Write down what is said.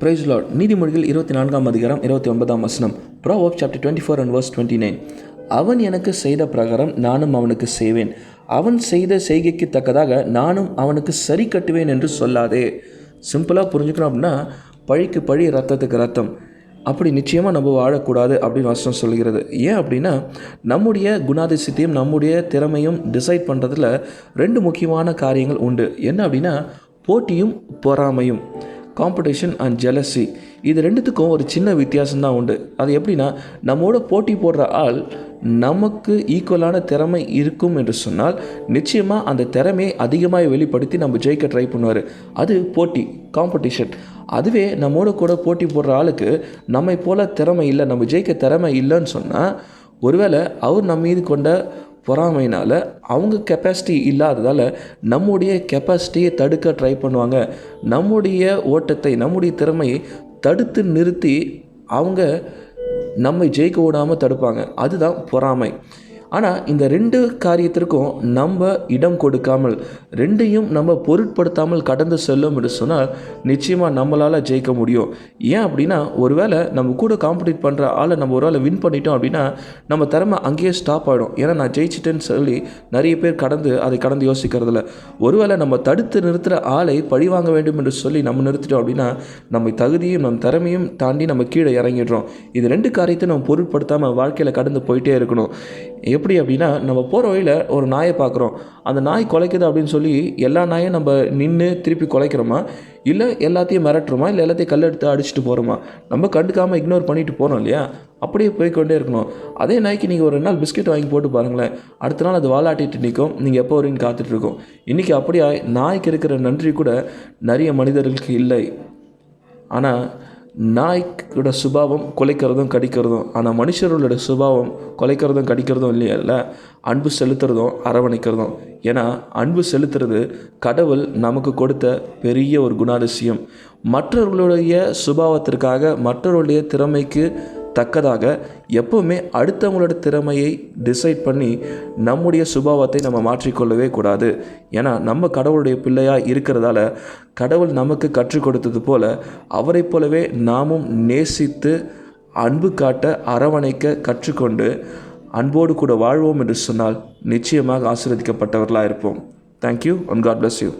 Price Lord. நீதிமொழிகள் 24 அதிகாரம் 29 Proverbs chapter 24 and verse 29. அவன் எனக்கு செய்த பிரகாரம் நானும் அவனுக்கு செய்வேன், அவன் செய்த செய்கைக்கு தக்கதாக நானும் அவனுக்கு சரி கட்டுவேன் என்று சொல்லாதே. சிம்பிளாக புரிஞ்சுக்கணும் அப்படின்னா, பழிக்கு பழி, ரத்தத்துக்கு ரத்தம். அப்படி நிச்சயமாக நம்ம வாழக்கூடாது அப்படின்னு வசனம் சொல்கிறது. ஏன் அப்படின்னா, நம்முடைய குணாதிசயத்தையும் நம்முடைய திறமையும் டிசைட் பண்ணுறதுல ரெண்டு முக்கியமான காரியங்கள் உண்டு. என்ன அப்படின்னா, போட்டியும் பொறாமையும், காம்படிஷன் அண்ட் ஜெலசி. இது ரெண்டுத்துக்கும் ஒரு சின்ன வித்தியாசம்தான் உண்டு. அது எப்படின்னா, நம்மோட போட்டி போடுற ஆள் நமக்கு ஈக்குவலான திறமை இருக்கும் என்று சொன்னால் நிச்சயமாக அந்த திறமையை அதிகமாக வெளிப்படுத்தி நம்ம ஜெயிக்க ட்ரை பண்ணுவார். அது போட்டி, காம்படிஷன். அதுவே நம்மோட கூட போட்டி போடுற ஆளுக்கு நம்மை போல் திறமை இல்லை, நம்ம ஜெயிக்க திறமை இல்லைன்னு சொன்னால், ஒருவேளை அவர் நம்ம மீது கொண்ட பொறாமையினால், அவங்க கெப்பாசிட்டி இல்லாததால் நம்முடைய கெப்பாசிட்டியை தடுக்க ட்ரை பண்ணுவாங்க. நம்முடைய ஓட்டத்தை, நம்முடைய திறமையை தடுத்து நிறுத்தி அவங்க நம்மை ஜெயிக்க விடாமல் தடுப்பாங்க. அதுதான் பொறாமை. ஆனால் இந்த ரெண்டு காரியத்திற்கும் நம்ம இடம் கொடுக்காமல், ரெண்டையும் நம்ம பொருட்படுத்தாமல் கடந்து செல்லும் என்று சொன்னால் நிச்சயமாக நம்மளால் ஜெயிக்க முடியும். ஏன் அப்படின்னா, ஒருவேளை நம்ம கூட காம்படிட் பண்ணுற ஆளை நம்ம ஒரு வேளை வின் பண்ணிட்டோம் அப்படின்னா நம்ம திறமை அங்கேயே ஸ்டாப் ஆகிடும். ஏன்னா நான் ஜெயிச்சிட்டேன்னு சொல்லி நிறைய பேர் அதை கடந்து யோசிக்கிறதில்ல. ஒருவேளை நம்ம தடுத்து நிறுத்துகிற ஆளை பழி வாங்க வேண்டும் என்று சொல்லி நம்ம நிறுத்திட்டோம் அப்படின்னா நம்ம தகுதியும் நம்ம திறமையும் தாண்டி நம்ம கீழே இறங்கிடுறோம். இது ரெண்டு காரியத்தை நம்ம பொருட்படுத்தாமல் வாழ்க்கையில் கடந்து போயிட்டே இருக்கணும். எப்படி அப்படின்னா, நம்ம போகிற வழியில் ஒரு நாயை பார்க்குறோம், அந்த நாய் குலைக்குது அப்படின்னு சொல்லி எல்லா நாயும் நம்ம நின்று திருப்பி குலைக்கிறோமா, இல்லை எல்லாத்தையும் மிரட்டுறோமா, இல்லை எல்லாத்தையும் கல் எடுத்து அடிச்சுட்டு போகிறோமா? நம்ம கண்டுக்காமல் இக்னோர் பண்ணிட்டு போகிறோம் இல்லையா? அப்படியே போய்கொண்டே இருக்கணும். அதே நாய்க்கு நீங்கள் ஒரு 2 நாள் பிஸ்கெட் வாங்கி போட்டு பாருங்களேன், அடுத்த நாள் அது வாலாட்டிட்டு நிற்கும், நீங்கள் எப்போ வரீங்கன்னு காத்துட்ருக்கோம். இன்றைக்கி அப்படியா நாய்க்கு இருக்கிற நன்றி கூட நிறைய மனிதர்களுக்கு இல்லை. ஆனால் நாய்க்கோட சுபாவம் கொலைக்கிறதும் கடிக்கிறதும், ஆனால் மனுஷர்களோட சுபாவம் கொலைக்கிறதும் கடிக்கிறதும் இல்லையல்ல, அன்பு செலுத்துறதும் அரவணைக்கிறதும். ஏன்னா அன்பு செலுத்துறது கடவுள் நமக்கு கொடுத்த பெரிய ஒரு குணாதிசயம். மற்றவர்களுடைய சுபாவத்திற்காக, மற்றவர்களுடைய திறமைக்கு தக்கதாக எப்போவுமே அடுத்தவங்களோட திறமையை டிசைட் பண்ணி நம்முடைய சுபாவத்தை நம்ம மாற்றிக்கொள்ளவே கூடாது. ஏன்னா நம்ம கடவுளுடைய பிள்ளையாக இருக்கிறதால கடவுள் நமக்கு கற்றுக் கொடுத்தது போல் அவரை போலவே நாமும் நேசித்து அன்பு காட்ட, அரவணைக்க கற்றுக்கொண்டு அன்போடு கூட வாழ்வோம் என்று சொன்னால் நிச்சயமாக ஆசீர்வதிக்கப்பட்டவர்களாக இருப்போம். Thank you and God bless you.